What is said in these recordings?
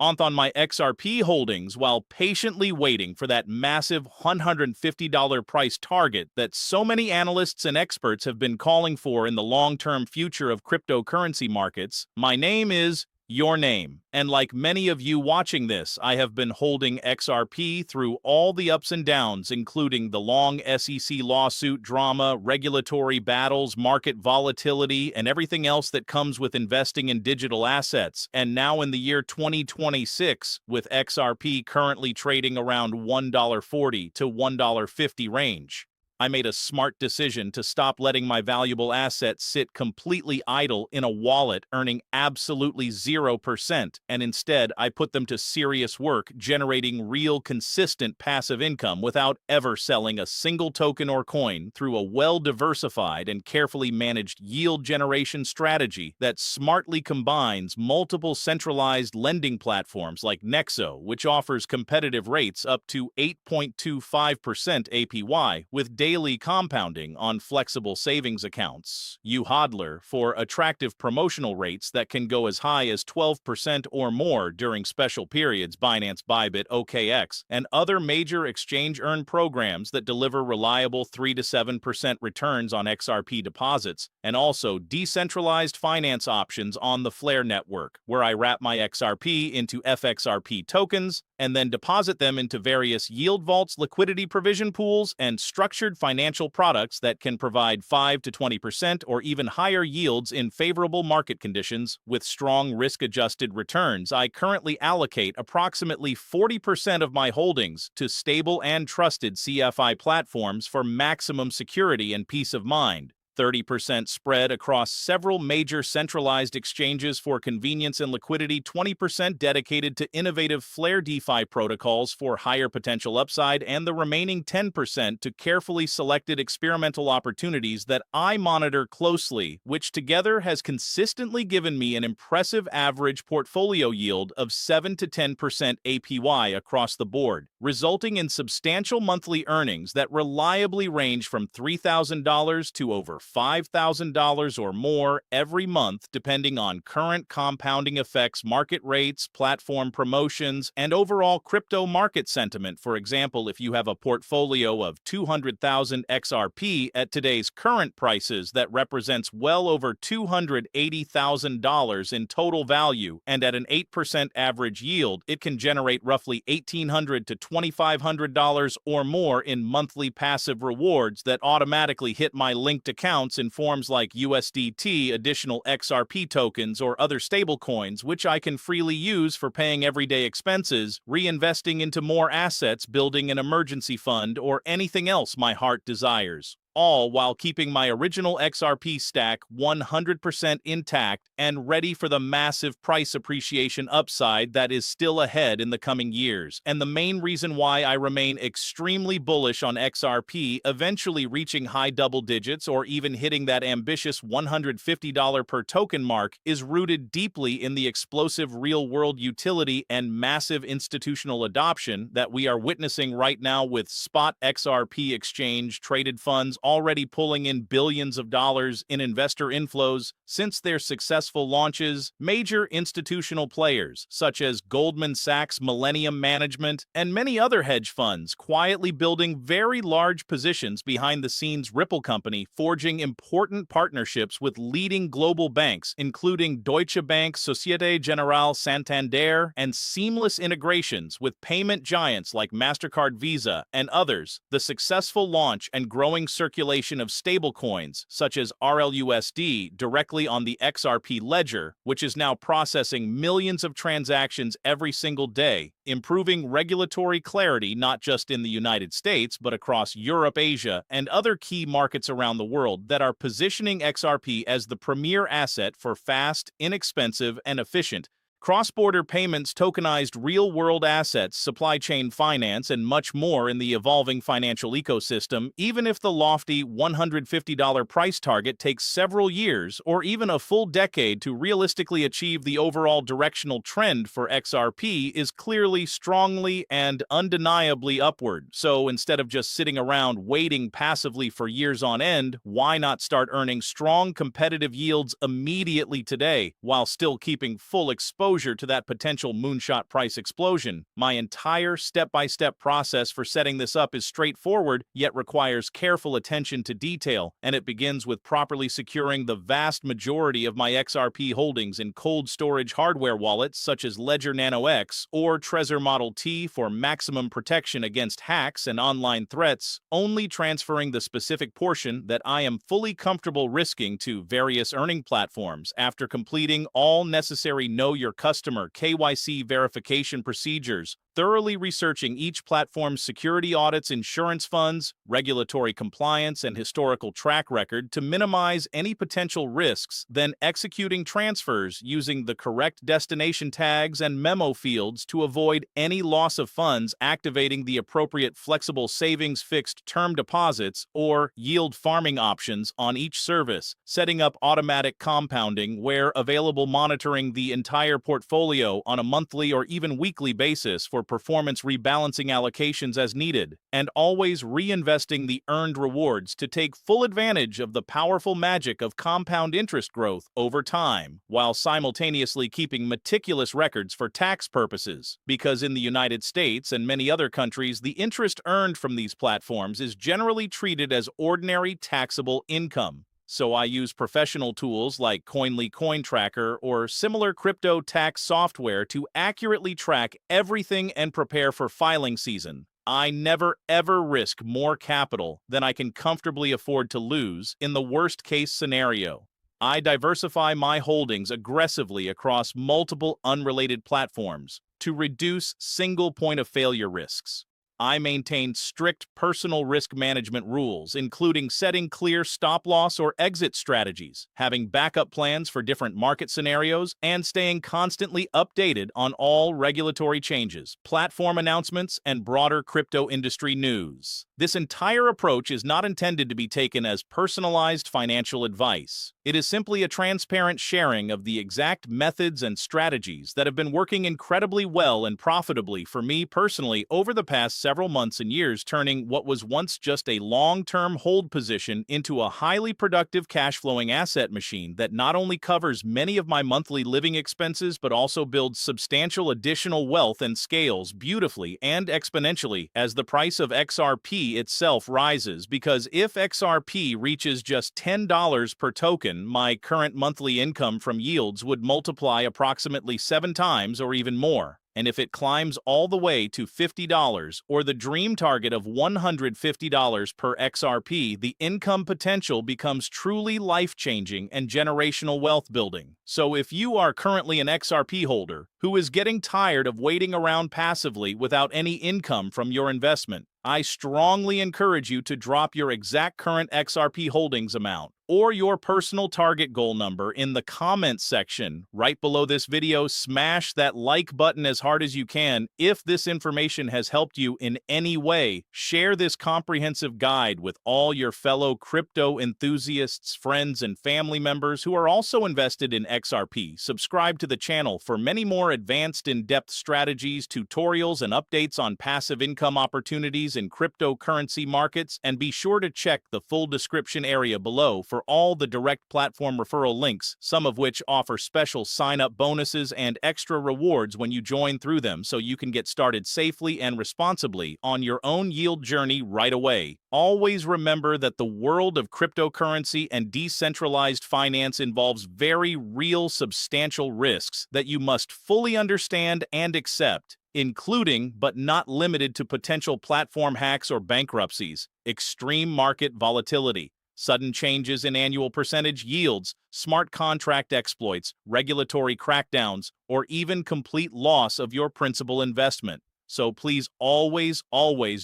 on my XRP holdings while patiently waiting for that massive $150 price target that so many analysts and experts have been calling for in the long-term future of cryptocurrency markets. My name is your name, and like many of you watching this, I have been holding XRP through all the ups and downs, including the long SEC lawsuit drama, regulatory battles, market volatility, and everything else that comes with investing in digital assets. And now in the year 2026, with XRP currently trading around $1.40 to $1.50 range, I made a smart decision to stop letting my valuable assets sit completely idle in a wallet earning absolutely 0%, and instead I put them to serious work generating real consistent passive income without ever selling a single token or coin through a well-diversified and carefully managed yield generation strategy that smartly combines multiple centralized lending platforms like Nexo, which offers competitive rates up to 8.25% APY with daily compounding on flexible savings accounts, UHODLer, for attractive promotional rates that can go as high as 12% or more during special periods, Binance, Bybit, OKX, and other major exchange-earned programs that deliver reliable 3 to 7% returns on XRP deposits, and also decentralized finance options on the Flare network, where I wrap my XRP into FXRP tokens and then deposit them into various yield vaults, liquidity provision pools, and structured financial products that can provide 5 to 20% or even higher yields in favorable market conditions with strong risk-adjusted returns. I currently allocate approximately 40% of my holdings to stable and trusted CFI platforms for maximum security and peace of mind. 30% spread across several major centralized exchanges for convenience and liquidity, 20% dedicated to innovative Flare DeFi protocols for higher potential upside, and the remaining 10% to carefully selected experimental opportunities that I monitor closely, which together has consistently given me an impressive average portfolio yield of 7 to 10% APY across the board, resulting in substantial monthly earnings that reliably range from $3,000 to over $5,000 or more every month, depending on current compounding effects, market rates, platform promotions, and overall crypto market sentiment. For example, if you have a portfolio of 200,000 XRP at today's current prices, that represents well over $280,000 in total value, and at an 8% average yield, it can generate roughly $1,800 to $2,500 or more in monthly passive rewards that automatically hit my linked accounts in forms like USDT, additional XRP tokens, or other stablecoins, which I can freely use for paying everyday expenses, reinvesting into more assets, building an emergency fund, or anything else my heart desires, all while keeping my original XRP stack 100% intact and ready for the massive price appreciation upside that is still ahead in the coming years. And the main reason why I remain extremely bullish on XRP eventually reaching high double digits or even hitting that ambitious $150 per token mark is rooted deeply in the explosive real-world utility and massive institutional adoption that we are witnessing right now, with spot XRP exchange traded funds already pulling in billions of dollars in investor inflows since their successful launches. Major institutional players such as Goldman Sachs, Millennium Management, and many other hedge funds quietly building very large positions behind the scenes. Ripple Company forging important partnerships with leading global banks, including Deutsche Bank, Societe Generale, Santander, and seamless integrations with payment giants like MasterCard, Visa, and others. The successful launch and growing circulation of stablecoins such as RLUSD directly on the XRP ledger, which is now processing millions of transactions every single day, improving regulatory clarity not just in the United States but across Europe, Asia, and other key markets around the world that are positioning XRP as the premier asset for fast, inexpensive, and efficient cross-border payments, tokenized real-world assets, supply chain finance, and much more in the evolving financial ecosystem. Even if the lofty $150 price target takes several years or even a full decade to realistically achieve, the overall directional trend for XRP is clearly, strongly, and undeniably upward. So instead of just sitting around waiting passively for years on end, why not start earning strong competitive yields immediately today while still keeping full exposure exposure to that potential moonshot price explosion. My entire step-by-step process for setting this up is straightforward, yet requires careful attention to detail, and it begins with properly securing the vast majority of my XRP holdings in cold storage hardware wallets such as Ledger Nano X or Trezor Model T for maximum protection against hacks and online threats, only transferring the specific portion that I am fully comfortable risking to various earning platforms after completing all necessary Know Your Customer (KYC) verification procedures, thoroughly researching each platform's security audits, insurance funds, regulatory compliance, and historical track record to minimize any potential risks, then executing transfers using the correct destination tags and memo fields to avoid any loss of funds, activating the appropriate flexible savings fixed term deposits or yield farming options on each service, setting up automatic compounding where available, monitoring the entire portfolio on a monthly or even weekly basis for performance rebalancing allocations as needed, and always reinvesting the earned rewards to take full advantage of the powerful magic of compound interest growth over time, while simultaneously keeping meticulous records for tax purposes, because in the United States and many other countries, the interest earned from these platforms is generally treated as ordinary taxable income. So I use professional tools like Coinly Coin Tracker or similar crypto tax software to accurately track everything and prepare for filing season. I never ever risk more capital than I can comfortably afford to lose in the worst-case scenario. I diversify my holdings aggressively across multiple unrelated platforms to reduce single point-of-failure risks. I maintain strict personal risk management rules, including setting clear stop-loss or exit strategies, having backup plans for different market scenarios, and staying constantly updated on all regulatory changes, platform announcements, and broader crypto industry news. This entire approach is not intended to be taken as personalized financial advice. It is simply a transparent sharing of the exact methods and strategies that have been working incredibly well and profitably for me personally over the past several months and years, turning what was once just a long-term hold position into a highly productive cash-flowing asset machine that not only covers many of my monthly living expenses but also builds substantial additional wealth and scales beautifully and exponentially as the price of XRP itself rises, because if XRP reaches just $10 per token, my current monthly income from yields would multiply approximately 7 times or even more. And if it climbs all the way to $50 or the dream target of $150 per XRP, the income potential becomes truly life-changing and generational wealth building. So if you are currently an XRP holder who is getting tired of waiting around passively without any income from your investment, I strongly encourage you to drop your exact current XRP holdings amount or your personal target goal number in the comments section right below this video. Smash that like button as hard as you can. If this information has helped you in any way, share this comprehensive guide with all your fellow crypto enthusiasts, friends, and family members who are also invested in XRP. Subscribe to the channel for many more advanced, in-depth strategies, tutorials, and updates on passive income opportunities in cryptocurrency markets, and be sure to check the full description area below for all the direct platform referral links, some of which offer special sign-up bonuses and extra rewards when you join through them, so you can get started safely and responsibly on your own yield journey right away. Always remember that the world of cryptocurrency and decentralized finance involves very real, substantial risks that you must fully understand and accept, including but not limited to potential platform hacks or bankruptcies, extreme market volatility, sudden changes in annual percentage yields, smart contract exploits, regulatory crackdowns, or even complete loss of your principal investment. So please always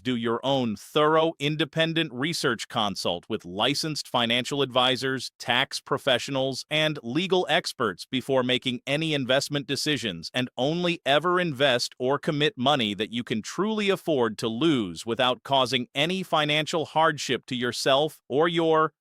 do your own thorough, independent research consult with licensed financial advisors, tax professionals, and legal experts before making any investment decisions, and only ever invest or commit money that you can truly afford to lose without causing any financial hardship to yourself or your